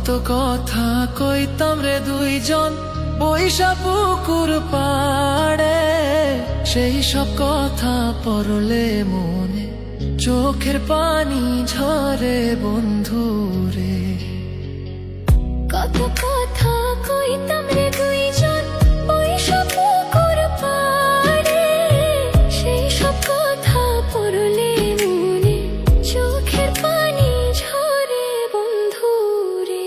কত কথা কইতাম রে দুইজন বৈশা পুকুর পাড়ে, সেই সব কথা পড়লে মনে চোখের পানি ঝরে বন্ধু রে। কত কথা কইতাম রে দুইজন বৈশা পুকুর পাড়ে, সেই সব কথা পড়লে মনে চোখের পানি ঝরে বন্ধু রে।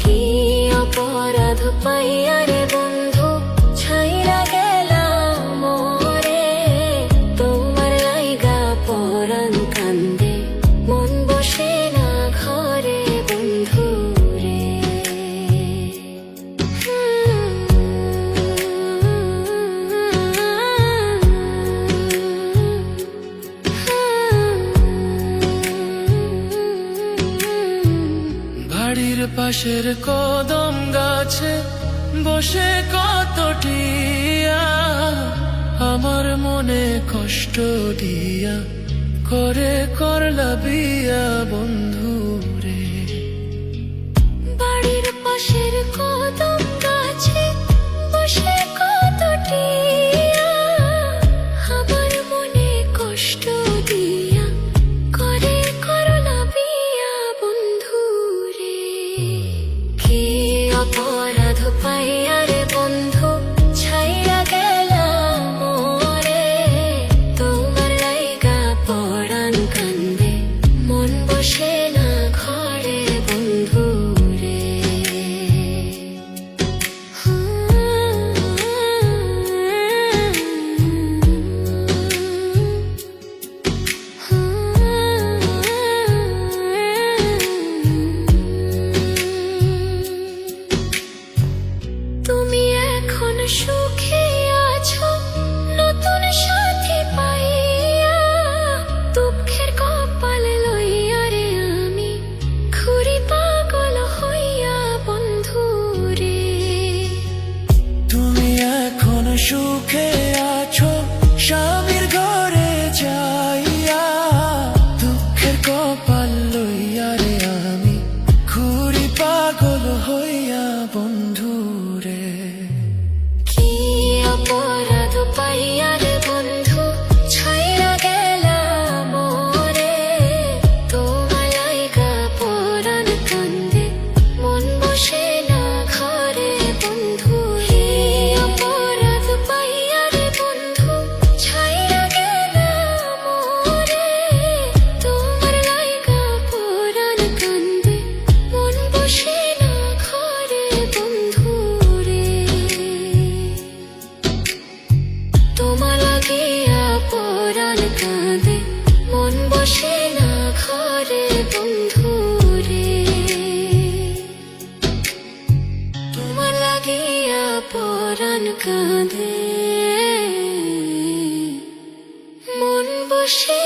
কি অপরাধ পাইয়া রে বন্ধু ছাইরা গেলাম মোরে, তোমার লাইগা পরাণ কান্দে মন বসে না ঘরে বন্ধু রে। বাড়ির পাশের কদম গাছে বসে কত টিয়া, আমার মনে কষ্ট দিয়া করে করলা বিয়া বন্ধু রে। বাড়ির পাশের কদম গাছে বসে কত টিয়া, আমার মনে কষ্ট দিয়া করে করলা বিয়া বন্ধু রে। কি অপরাধ পাইয়া রে বন্ধু ছাইরা গেলাম মোরে, তোমার লাইগা পরাণ কান্দে মন বসে না ঘরে বন্ধু রে। তুমি এখন সুখে আছো নতুন সাথী পাইয়া, দুঃখের কপাল লইয়া রে আমি ঘুরি পাগল হইয়া বন্ধু রে। তুমি এখন সুখে আছো স্বামীর ঘরে যাইয়া, দুঃখের কপাল লইয়া রে আমি ঘুরি পাগল হইয়া বন্ধু রে। কি অপরাধ পাইয়া রে বন্ধু ছাইরা গেলাম মোরে, তোমার লাইগা পরাণ কান্দে মন বসে না ঘরে বন্ধু রে। অপরাধ পাইয়া রে বন্ধু ছাইরা গেলাম মোরে, তোমার লাইগা পরাণ কান্দে মন বসে না ঘরে বন্ধু রে। তোমার লাগিয়া পরাণ কাঁদে মন বসে না ঘরে বন্ধু রে। তোমার লাগিয়া পরাণ কাঁদে মন বসে